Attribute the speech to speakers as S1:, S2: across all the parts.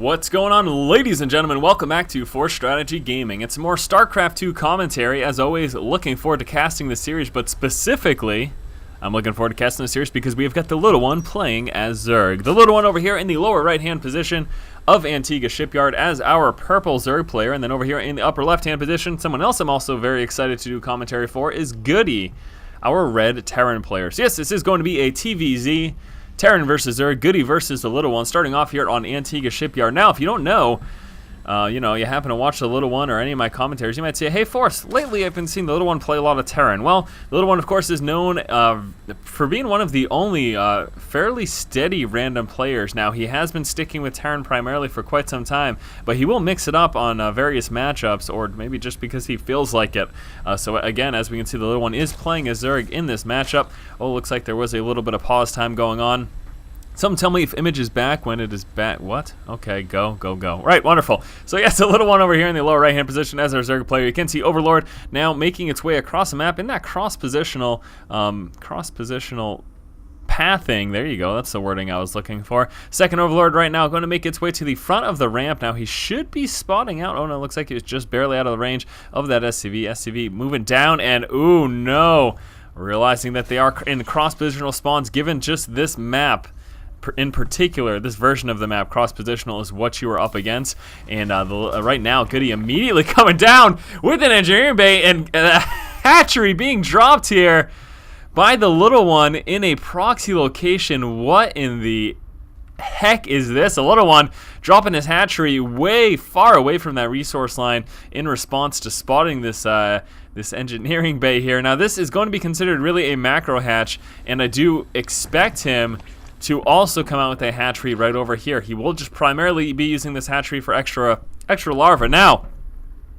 S1: What's going on, ladies and gentlemen? Welcome back to Force Strategy Gaming. It's more StarCraft 2 commentary. As always, looking forward to casting the series, but specifically, I'm looking forward to casting the series because we have got the little one playing as Zerg. The little one over here in the lower right-hand position of Antigua Shipyard as our purple Zerg player, and then over here in the upper left-hand position, someone else I'm also very excited to do commentary for is GoOdy, our red Terran player. So yes, this is going to be a TVZ. Terran versus Zerg, GoOdy versus the little one, starting off here on Antigua Shipyard. Now, if you don't know, you happen to watch the little one or any of my commentaries, you might say, hey, Force, lately I've been seeing the little one play a lot of Terran. Well, the little one, of course, is known for being one of the only fairly steady random players. Now, he has been sticking with Terran primarily for quite some time, but he will mix it up on various matchups, or maybe just because he feels like it. So again, as we can see, the little one is playing as Zerg in this matchup. Oh, looks like there was a little bit of pause time going on. Someone tell me if image is back when it is back. What? Okay, go. Right, wonderful. So yes, a little one over here in the lower right-hand position as our Zerg player. You can see Overlord now making its way across the map in that cross-positional pathing. There you go. That's the wording I was looking for. Second Overlord right now going to make its way to the front of the ramp. Now he should be spotting out. Oh no, looks like he was just barely out of the range of that SCV. SCV moving down, and ooh no, realizing that they are in cross-positional spawns given just this map. In particular, this version of the map, cross-positional, is what you are up against. And right now, GoOdy immediately coming down with an engineering bay and a hatchery being dropped here by the little one in a proxy location. What in the heck is this? A little one dropping his hatchery way far away from that resource line in response to spotting this this engineering bay here. Now, this is going to be considered really a macro hatch, and I do expect him to also come out with a hatchery right over here. He will just primarily be using this hatchery for extra larvae. Now,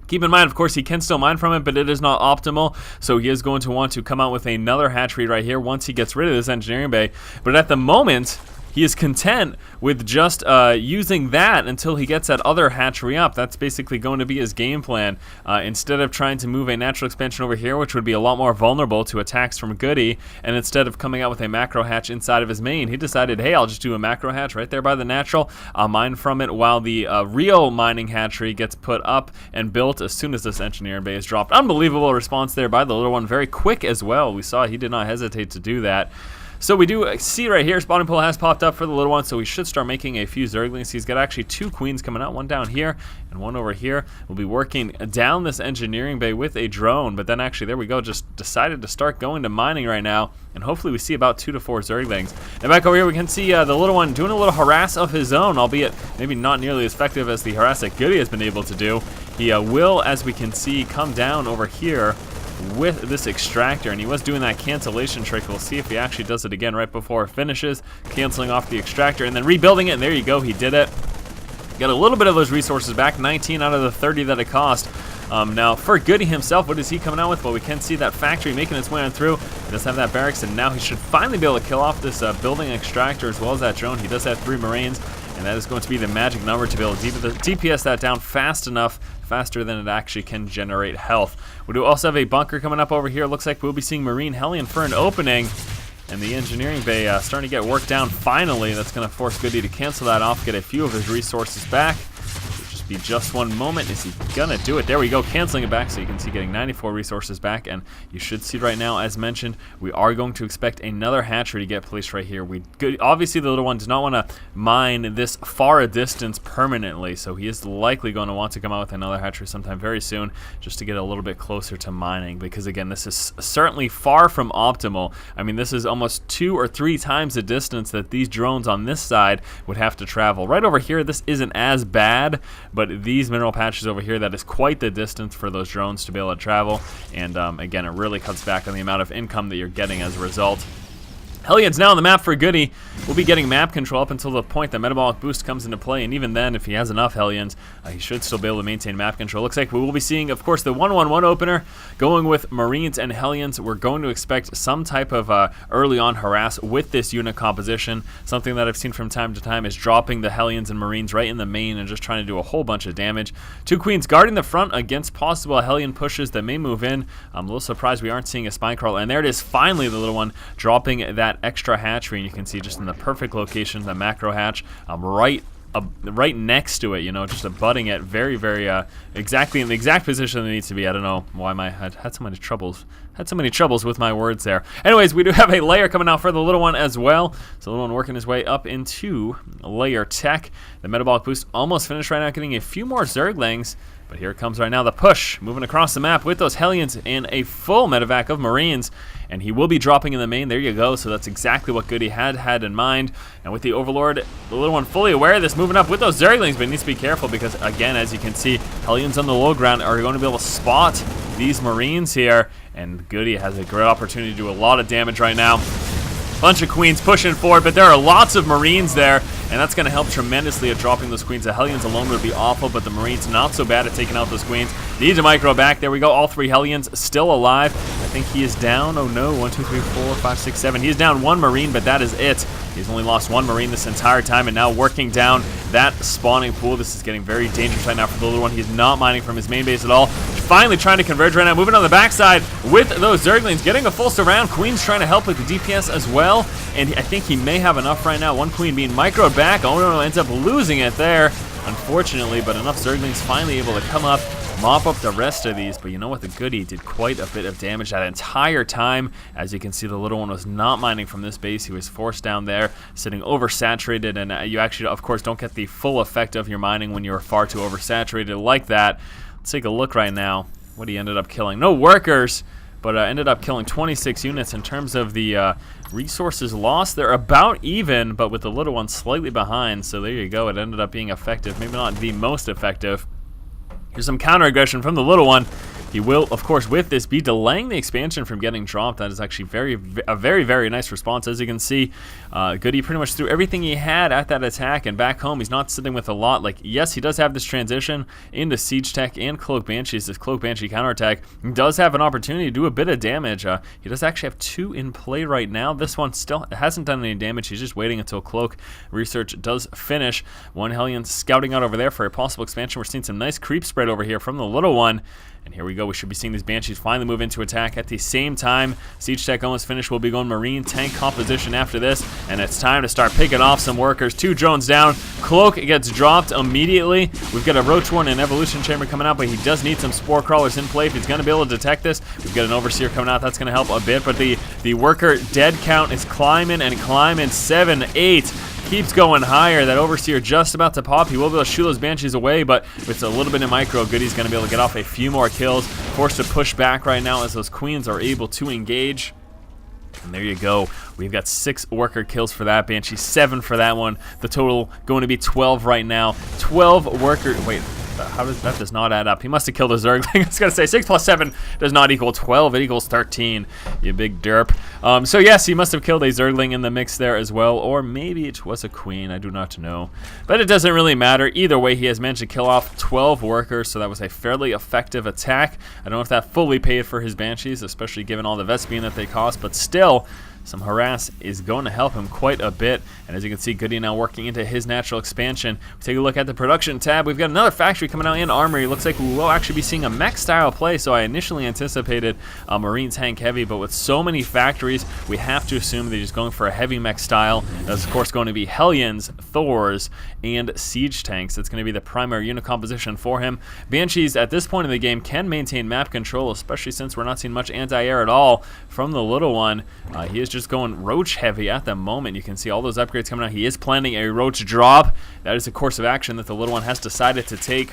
S1: keep in mind, of course, he can still mine from it, but it is not optimal, so he is going to want to come out with another hatchery right here once he gets rid of this engineering bay. But at the moment, he is content with just using that until he gets that other hatchery up. That's basically going to be his game plan. Instead of trying to move a natural expansion over here, which would be a lot more vulnerable to attacks from GoOdy, and instead of coming out with a macro hatch inside of his main, he decided, hey, I'll just do a macro hatch right there by the natural. I'll mine from it while the real mining hatchery gets put up and built as soon as this engineering bay is dropped. Unbelievable response there by the little one. Very quick as well. We saw he did not hesitate to do that. So we do see right here, spawning pool has popped up for the little one, so we should start making a few Zerglings. He's got actually two queens coming out, one down here and one over here. We'll be working down this engineering bay with a drone, but then actually, there we go, just decided to start going to mining right now, and hopefully we see about 2 to 4 Zerglings. Now back over here, we can see the little one doing a little harass of his own, albeit maybe not nearly as effective as the harass that GoOdy has been able to do. He will, as we can see, come down over here with this extractor, and he was doing that cancellation trick. We'll see if he actually does it again right before it finishes, canceling off the extractor and then rebuilding it, and there you go, he did it. Got a little bit of those resources back, 19 out of the 30 that it cost. Now for GoOdy himself, what is he coming out with? Well, we can see that factory making its way on through. He does have that barracks, and now he should finally be able to kill off this building extractor as well as that drone. He does have 3 Marines, and that is going to be the magic number to be able to DPS that down fast enough, faster than it actually can generate health. We do also have a bunker coming up over here. Looks like we'll be seeing Marine Hellion for an opening, and the engineering bay starting to get worked down finally. That's going to force GoOdy to cancel that off, get a few of his resources back. Be just one moment. Is he gonna do it? There we go, canceling it back, so you can see getting 94 resources back, and you should see right now, as mentioned, we are going to expect another hatchery to get placed right here. Obviously the little one does not want to mine this far a distance permanently, so he is likely going to want to come out with another hatchery sometime very soon, just to get a little bit closer to mining, because again, this is certainly far from optimal. I mean, this is almost 2 or 3 times the distance that these drones on this side would have to travel. Right over here, this isn't as bad, but these mineral patches over here, that is quite the distance for those drones to be able to travel, and again, it really cuts back on the amount of income that you're getting as a result. Hellions now on the map for GoOdy. We'll be getting map control up until the point that metabolic boost comes into play, and even then, if he has enough Hellions, he should still be able to maintain map control. Looks like we will be seeing, of course, the 1-1-1 opener going with Marines and Hellions. We're going to expect some type of early on harass with this unit composition. Something that I've seen from time to time is dropping the Hellions and Marines right in the main and just trying to do a whole bunch of damage. 2 queens guarding the front against possible Hellion pushes that may move in. I'm a little surprised we aren't seeing a spine crawler, and there it is, finally the little one dropping that extra hatchery, and you can see just in the perfect location, the macro hatch, right right next to it, you know, just abutting it, very, very exactly in the exact position it needs to be. I don't know why I had so many troubles. Had so many troubles with my words there. Anyways, we do have a layer coming out for the little one as well. So the little one working his way up into layer tech. The metabolic boost almost finished right now, getting a few more Zerglings. But here it comes right now, the push, moving across the map with those Hellions and a full medevac of Marines. And he will be dropping in the main. There you go. So that's exactly what GoOdy had in mind. And with the Overlord, the little one fully aware of this, moving up with those Zerglings, but he needs to be careful because, again, as you can see, Hellions on the low ground are going to be able to spot these Marines here. And GoOdy has a great opportunity to do a lot of damage right now. Bunch of Queens pushing forward, but there are lots of Marines there, and that's going to help tremendously at dropping those Queens. The Hellions alone would be awful, but the Marines not so bad at taking out those Queens. Needs a micro back. There we go. All 3 Hellions still alive. I think he is down. Oh no. 1, 2, 3, 4, 5, 6, 7. He's down 1 Marine, but that is it. He's only lost 1 Marine this entire time, and now working down that spawning pool. This is getting very dangerous right now for the little one. He's not mining from his main base at all. Finally trying to converge right now. Moving on the backside with those Zerglings. Getting a full surround. Queen's trying to help with the DPS as well. And I think he may have enough right now. 1 Queen being microed back. Oh no, ends up losing it there, unfortunately. But enough Zerglings finally able to come up, mop up the rest of these. But you know what? The GoOdy did quite a bit of damage that entire time. As you can see, the little one was not mining from this base. He was forced down there, sitting oversaturated. And you actually, of course, don't get the full effect of your mining when you're far too oversaturated like that. Let's take a look right now what he ended up killing. No workers, but ended up killing 26 units. In terms of the resources lost, they're about even, but with the little one slightly behind. So there you go. It ended up being effective. Maybe not the most effective. Here's some counter aggression from the little one. He will, of course, with this, be delaying the expansion from getting dropped. That is actually a very, very nice response. As you can see, GoOdy pretty much threw everything he had at that attack, and back home, he's not sitting with a lot. Like, yes, he does have this transition into Siege Tech and Cloak Banshees. This Cloak Banshee counterattack does have an opportunity to do a bit of damage. He does actually have 2 in play right now. This one still hasn't done any damage. He's just waiting until Cloak research does finish. 1 Hellion scouting out over there for a possible expansion. We're seeing some nice creep spread over here from the little one. And here we go. We should be seeing these Banshees finally move into attack at the same time. Siege Tech almost finished. We'll be going Marine tank composition after this. And it's time to start picking off some workers. 2 drones down. Cloak gets dropped immediately. We've got a Roach Warren and Evolution Chamber coming out, but he does need some Spore Crawlers in play if he's going to be able to detect this. We've got an Overseer coming out. That's going to help a bit. But the worker dead count is climbing and climbing. 7, 8. Keeps going higher. That Overseer just about to pop. He will be able to shoot those Banshees away, but with a little bit of micro, GoOdy's going to be able to get off a few more kills. Forced to push back right now as those Queens are able to engage. And there you go. We've got 6 worker kills for that Banshee, 7 for that one. The total going to be 12 right now. 12 worker. Wait. That does not add up. He must have killed a Zergling. I was going to say 6 plus 7 does not equal 12. It equals 13, you big derp. So yes, he must have killed a Zergling in the mix there as well. Or maybe it was a Queen. I do not know. But it doesn't really matter. Either way, he has managed to kill off 12 workers. So that was a fairly effective attack. I don't know if that fully paid for his Banshees, especially given all the Vespene that they cost. But still, some harass is going to help him quite a bit. And as you can see, GoOdy now working into his natural expansion. We take a look at the production tab. We've got another factory coming out in Armory. Looks like we will actually be seeing a mech style play. So I initially anticipated a Marine tank heavy, but with so many factories, we have to assume that he's going for a heavy mech style. That's of course going to be Hellions, Thors, and Siege tanks. That's going to be the primary unit composition for him. Banshees at this point in the game can maintain map control, especially since we're not seeing much anti-air at all from the little one. He is just going Roach heavy at the moment. You can see all those upgrades coming out. He is planning a Roach drop. That is a course of action that the little one has decided to take.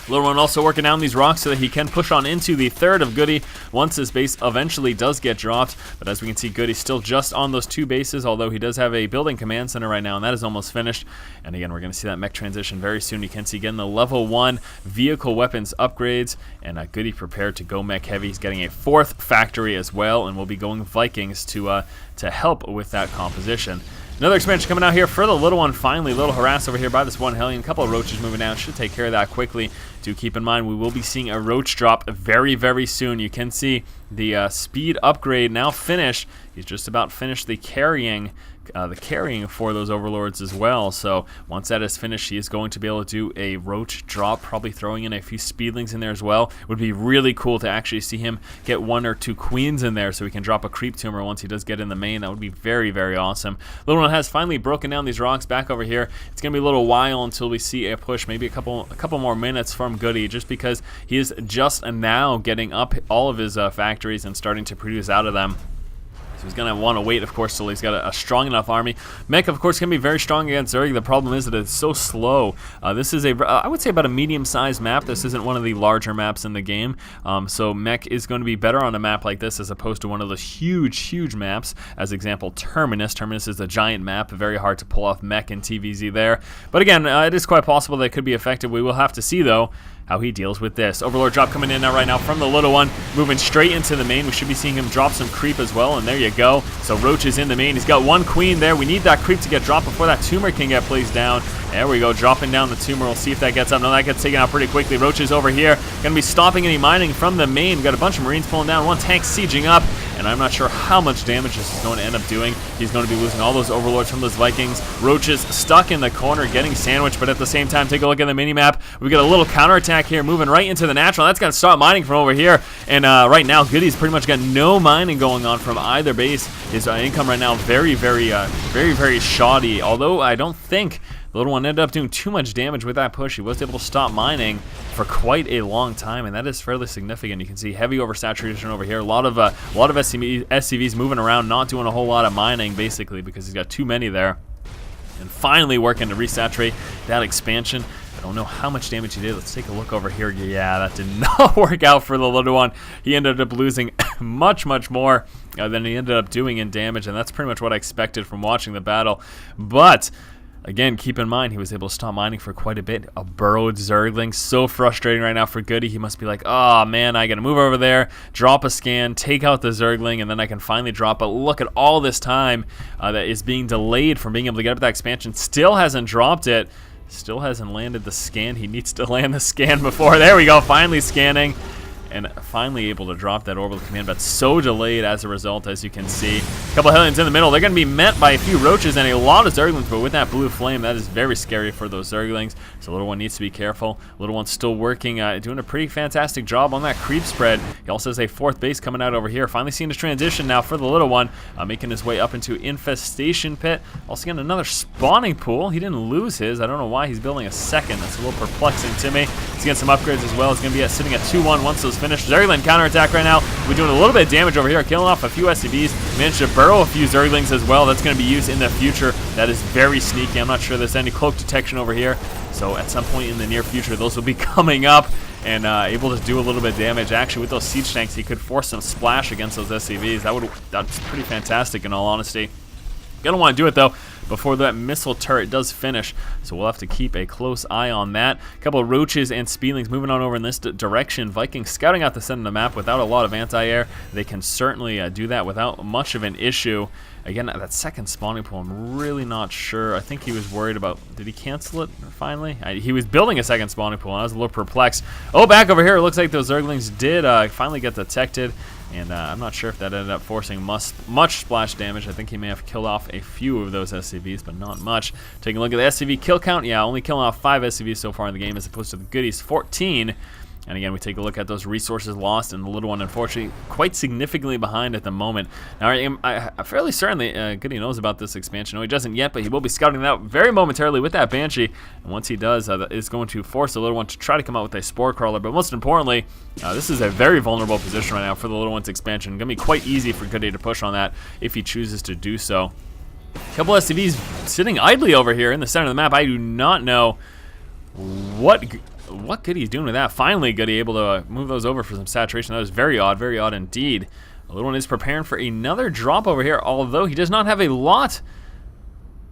S1: Little one also working down these rocks so that he can push on into the 3rd of GoOdy once his base eventually does get dropped. But as we can see, GoOdy still just on those 2 bases, although he does have a building command center right now, and that is almost finished. And again, we're going to see that mech transition very soon. You can see again the level 1 vehicle weapons upgrades, and GoOdy prepared to go mech heavy. He's getting a 4th factory as well, and we'll be going Vikings to help with that composition. Another expansion coming out here for the little one finally. Little harass over here by this 1 Hellion. A couple of Roaches moving down. Should take care of that quickly. Do keep in mind we will be seeing a roach drop very, very soon. You can see the speed upgrade now finished. He's just about finished the carrying for those overlords as well. So once that is finished, he is going to be able to do a roach drop, probably throwing in a few speedlings in there as well. Would be really cool to actually see him get 1 or 2 queens in there so we can drop a creep tumor once he does get in the main. That would be very, very awesome. Little one has finally broken down these rocks back over here. It's going to be a little while until we see a push, maybe a couple more minutes from GoOdy, just because he is just now getting up all of his factories and starting to produce out of them. So he's going to want to wait, of course, till he's got a strong enough army. Mech, of course, can be very strong against Zerg. The problem is that it's so slow. This is I would say about a medium-sized map. This isn't one of the larger maps in the game. So Mech is going to be better on a map like this as opposed to one of those huge, huge maps. As example, Terminus. Terminus is a giant map. Very hard to pull off Mech and TVZ there. But again, it is quite possible that it could be effective. We will have to see, though, how he deals with this. Overlord drop coming in now right now from the little one, moving straight into the main. We should be seeing him drop some creep as well, and there you go. So Roach is in the main. He's got 1 queen there. We need that creep to get dropped before that tumor can get placed down. There we go, dropping down the tumor. We'll see if that gets up. No, that gets taken out pretty quickly. Roach is over here, gonna be stopping any mining from the main. We've got a bunch of Marines pulling down, 1 tank sieging up, and I'm not sure how much damage this is going to end up doing. He's going to be losing all those overlords from those Vikings. Roach is stuck in the corner, getting sandwiched, but at the same time, take a look at the mini-map. We've got a little counterattack here, moving right into the natural. That's going to stop mining from over here, and right now, GoOdy's pretty much got no mining going on from either base. His income right now very, very shoddy, although I don't think the little one ended up doing too much damage with that push. He was able to stop mining for quite a long time, and that is fairly significant. You can see heavy oversaturation over here. A lot of SCVs moving around, not doing a whole lot of mining, basically, because he's got too many there. And finally working to resaturate that expansion. I don't know how much damage he did. Let's take a look over here. Yeah, that did not work out for the little one. He ended up losing much more than he ended up doing in damage, and that's pretty much what I expected from watching the battle. But again, keep in mind, he was able to stop mining for quite a bit. A burrowed Zergling. So frustrating right now for GoOdy. He must be like, oh man, I gotta move over there, drop a scan, take out the Zergling, and then I can finally drop. But look at all this time that is being delayed from being able to get up that expansion. Still hasn't dropped it. Still hasn't landed the scan. He needs to land the scan before. There we go, finally scanning. And finally able to drop that orbital command, but so delayed as a result, as you can see. A couple of Hellions in the middle. They're going to be met by a few Roaches and a lot of Zerglings, but with that blue flame, that is very scary for those Zerglings. So Little One needs to be careful. Little One's still working, doing a pretty fantastic job on that creep spread. He also has a 4th base coming out over here. Finally seeing his transition now for the Little One, making his way up into Infestation Pit. Also getting another spawning pool. He didn't lose his. I don't know why he's building a second. That's a little perplexing to me. He's getting some upgrades as well. He's going to be sitting at 2-1 once those finished. Zergling counterattack right now. We're doing a little bit of damage over here, killing off a few SCVs. Managed to burrow a few Zerglings as well. That's going to be used in the future. That is very sneaky. I'm not sure there's any cloak detection over here. So at some point in the near future, those will be coming up and able to do a little bit of damage. Actually, with those siege tanks, he could force some splash against those SCVs. That's pretty fantastic in all honesty. Gonna want to do it though before that missile turret does finish, so we'll have to keep a close eye on that. A couple of Roaches and Speedlings moving on over in this direction. Vikings scouting out the center of the map without a lot of anti-air. They can certainly do that without much of an issue. Again, that second spawning pool, I'm really not sure. I think he was worried about, did he cancel it finally? He was building a second spawning pool, and I was a little perplexed. Oh, back over here, it looks like those Zerglings did finally get detected. And I'm not sure if that ended up forcing much splash damage. I think he may have killed off a few of those SCVs, but not much. Taking a look at the SCV kill count, yeah, only killing off 5 SCVs so far in the game as opposed to the GoOdy's 14. And again, we take a look at those resources lost, and the Little One, unfortunately, quite significantly behind at the moment. Now, I'm fairly certain that GoOdy knows about this expansion. No, he doesn't yet, but he will be scouting it out very momentarily with that Banshee. And once he does, it's going to force the Little One to try to come out with a Spore Crawler. But most importantly, this is a very vulnerable position right now for the Little One's expansion. Going to be quite easy for GoOdy to push on that if he chooses to do so. A couple SCVs sitting idly over here in the center of the map. I do not know what GoOdy is doing with that. Finally, GoOdy able to move those over for some saturation. That was very odd indeed. The Little One is preparing for another drop over here, although he does not have a lot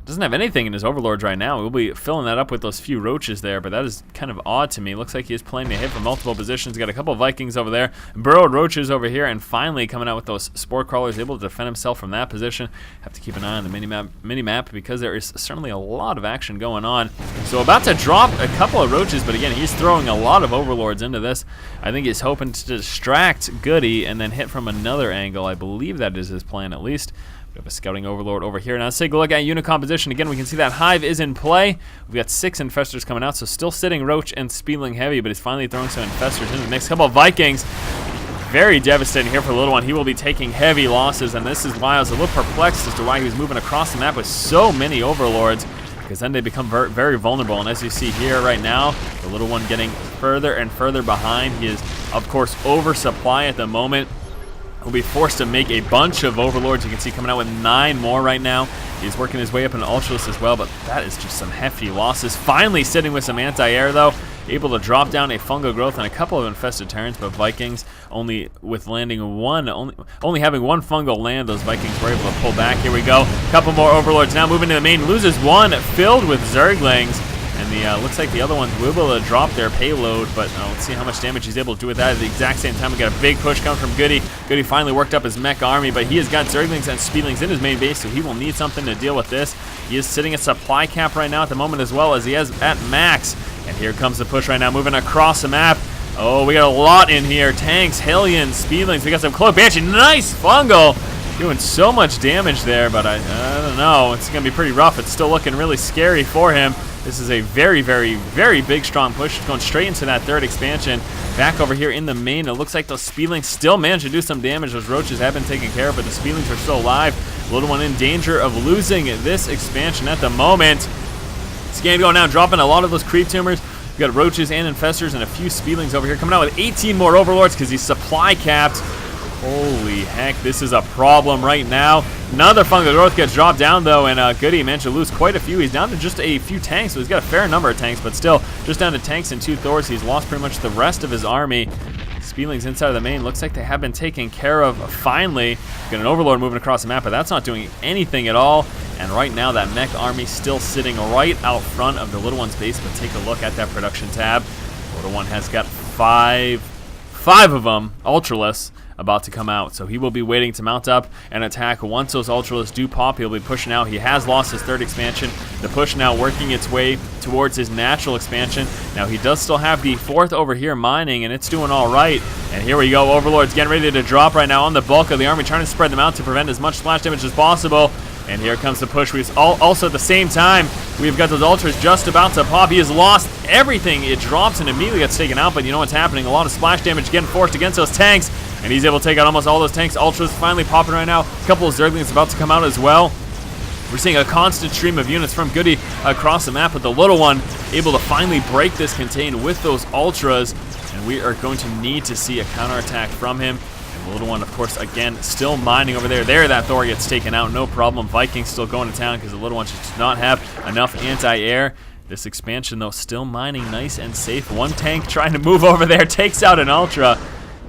S1: Doesn't have anything in his overlords right now. We'll be filling that up with those few roaches there, but that is kind of odd to me. Looks like he is planning to hit from multiple positions. Got a couple of Vikings over there, burrowed roaches over here, and finally coming out with those spore crawlers, able to defend himself from that position. Have to keep an eye on the mini-map because there is certainly a lot of action going on. So about to drop a couple of roaches, but again, he's throwing a lot of overlords into this. I think he's hoping to distract GoOdy and then hit from another angle. I believe that is his plan at least. We have a scouting overlord over here. Now let's take a look at unit composition. Again, we can see that hive is in play. We've got 6 infestors coming out, so still sitting roach and speedling heavy, but he's finally throwing some infestors into the mix. Couple of Vikings. Very devastating here for the little one. He will be taking heavy losses, and this is why I was a little perplexed as to why he was moving across the map with so many overlords, because then they become very vulnerable. And as you see here right now, the little one getting further and further behind. He is, of course, oversupply at the moment. Will be forced to make a bunch of overlords. You can see coming out with 9 more right now. He's working his way up in Ultralist as well, but that is just some hefty losses. Finally sitting with some anti-air though, able to drop down a fungal growth and a couple of infested Terrans, but Vikings only with landing one, only having one fungal land, those Vikings were able to pull back. Here we go. Couple more overlords now moving to the main. Loses one, filled with Zerglings. And the looks like the other ones will be able to drop their payload, but let's see how much damage he's able to do with that. At the exact same time, we got a big push coming from GoOdy. GoOdy finally worked up his mech army, but he has got Zerglings and Speedlings in his main base, so he will need something to deal with this. He is sitting at supply cap right now at the moment as well, as he has at max. And here comes the push right now, moving across the map. Oh, we got a lot in here. Tanks, Hellions, Speedlings. We got some Cloak Banshee. Nice fungal. Doing so much damage there, but I don't know. It's going to be pretty rough. It's still looking really scary for him. This is a very, very, very big, strong push. It's going straight into that 3rd expansion. Back over here in the main, it looks like those Speedlings still managed to do some damage. Those roaches have been taken care of, but the Speedlings are still alive. Little one in danger of losing this expansion at the moment. Scan going down, dropping a lot of those creep tumors. We've got roaches and infestors and a few Speedlings over here. Coming out with 18 more overlords because he's supply capped. Holy heck, this is a problem right now. Another fungal growth gets dropped down though, and GoOdy managed to lose quite a few. He's down to just a few tanks, so he's got a fair number of tanks, but still just down to tanks and 2 Thors. He's lost pretty much the rest of his army. Speedlings inside of the main. Looks like they have been taken care of finally. Got an overlord moving across the map, but that's not doing anything at all. And right now that mech army still sitting right out front of the little one's base, but take a look at that production tab. Little one has got five of them, Ultralists, about to come out. So he will be waiting to mount up and attack. Once those Ultralists do pop, he'll be pushing out. He has lost his 3rd expansion. The push now working its way towards his natural expansion. Now he does still have the 4th over here mining, and it's doing all right. And here we go. Overlord's getting ready to drop right now on the bulk of the army, trying to spread them out to prevent as much splash damage as possible. And here comes the push. We've also at the same time, we've got those Ultras just about to pop. He has lost everything. It drops and immediately gets taken out, but you know what's happening. A lot of splash damage getting forced against those tanks, and he's able to take out almost all those tanks. Ultras finally popping right now. A couple of Zerglings about to come out as well. We're seeing a constant stream of units from GoOdy across the map, but the little one able to finally break this contain with those Ultras, and we are going to need to see a counterattack from him. The little one, of course, again, still mining over there. There, that Thor gets taken out, no problem. Vikings still going to town because the little one just does not have enough anti-air. This expansion, though, still mining nice and safe. One tank trying to move over there, takes out an Ultra.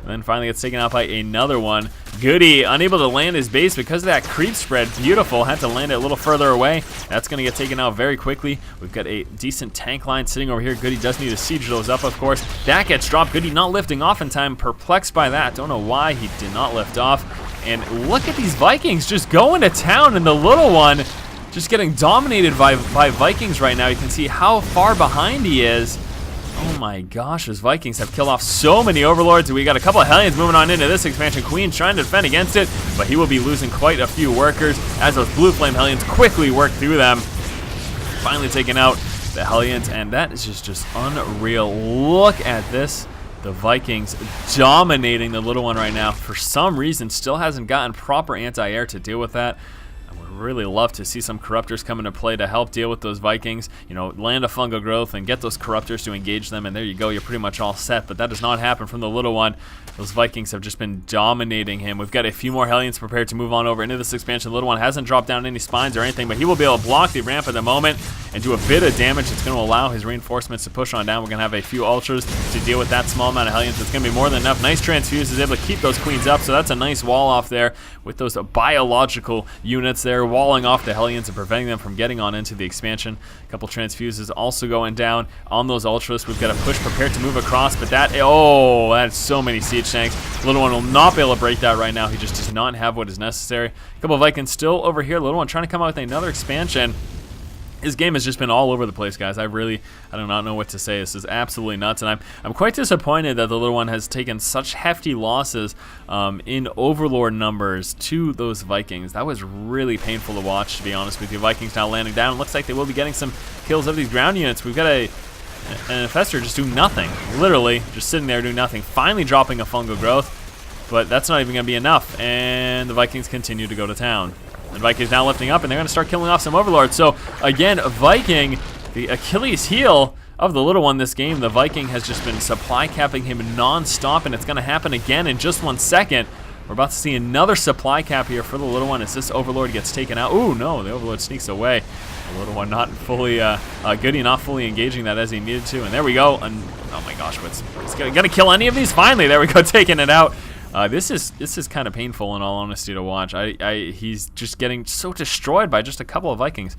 S1: And then finally gets taken out by another one. GoOdy unable to land his base because of that creep spread. Beautiful. Had to land it a little further away. That's going to get taken out very quickly. We've got a decent tank line sitting over here. GoOdy does need to siege those up, of course. That gets dropped. GoOdy not lifting off in time. Perplexed by that. Don't know why he did not lift off. And look at these Vikings just going to town, and the little one just getting dominated by Vikings right now. You can see how far behind he is. Oh my gosh, those Vikings have killed off so many Overlords. We got a couple of Hellions moving on into this expansion. Queen's trying to defend against it, but he will be losing quite a few workers as those Blue Flame Hellions quickly work through them. Finally taking out the Hellions, and that is just unreal. Look at this. The Vikings dominating the little one right now. For some reason, still hasn't gotten proper anti-air to deal with that. Really love to see some Corruptors come into play to help deal with those Vikings. You know, land a fungal growth and get those Corruptors to engage them, and there you go, you're pretty much all set. But that does not happen from the little one. Those Vikings have just been dominating him. We've got a few more Hellions prepared to move on over into this expansion. The little one hasn't dropped down any spines or anything, but he will be able to block the ramp at the moment and do a bit of damage. It's going to allow his reinforcements to push on down. We're going to have a few Ultras to deal with that small amount of Hellions. It's going to be more than enough. Nice transfuse is able to keep those Queens up, so that's a nice wall off there with those biological units there. walling off the Hellions and preventing them from getting on into the expansion. A couple transfuses also going down on those Ultras. We've got a push prepared to move across, but that's so many siege tanks. Little One will not be able to break that right now. He just does not have what is necessary. A couple of Vikings still over here. Little One trying to come out with another expansion. His game has just been all over the place, guys. I do not know what to say. This is absolutely nuts, and I'm quite disappointed that the Little One has taken such hefty losses in Overlord numbers to those Vikings. That was really painful to watch, to be honest with you. Vikings now landing down. Looks like they will be getting some kills of these ground units. We've got an Infestor just doing nothing. Literally just sitting there doing nothing. Finally dropping a Fungal Growth, but that's not even going to be enough, and the Vikings continue to go to town. And Viking's now lifting up, and they're going to start killing off some Overlords. So, again, Viking, the Achilles heel of the Little One this game, the Viking has just been supply capping him non-stop, and it's going to happen again in just 1 second. We're about to see another supply cap here for the Little One as this Overlord gets taken out. Ooh, no, the Overlord sneaks away. The Little One not fully, GoOdy not fully engaging that as he needed to. And there we go. And, oh my gosh, he's going to kill any of these? Finally, there we go, taking it out. This is kind of painful, in all honesty, to watch. He's just getting so destroyed by just a couple of Vikings.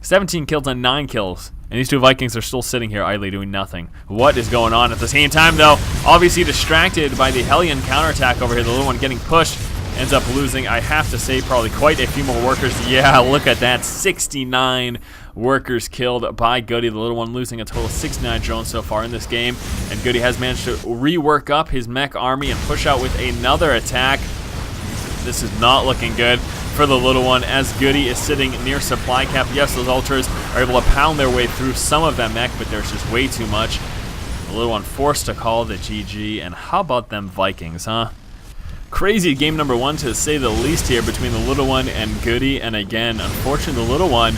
S1: 17 kills on 9 kills, and these two Vikings are still sitting here idly doing nothing. What is going on? At the same time, though, obviously distracted by the Hellion counterattack over here. The Little One getting pushed, ends up losing, I have to say, probably quite a few more workers. Yeah, look at that, 69 workers killed by GoOdy. The Little One losing a total of 69 drones so far in this game, and GoOdy has managed to rework up his mech army and push out with another attack. This is not looking good for the Little One as GoOdy is sitting near supply cap. Yes, those Ultras are able to pound their way through some of that mech, but there's just way too much. The Little One forced to call the GG, and how about them Vikings, huh? Crazy game number 1, to say the least, here between the Little One and GoOdy. And again, unfortunately, the Little One,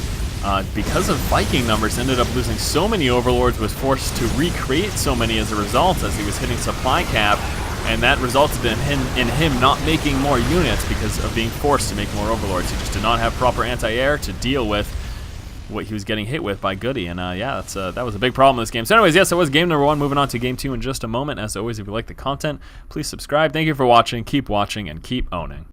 S1: because of Viking numbers, ended up losing so many Overlords, was forced to recreate so many as a result as he was hitting supply cap, and that resulted in him not making more units because of being forced to make more Overlords. He just did not have proper anti-air to deal with what he was getting hit with by GoOdy, and yeah, that was a big problem in this game. So anyways, yes, that was game number 1. Moving on to game 2 in just a moment. As always, if you like the content, please subscribe. Thank you for watching, keep watching, and keep owning.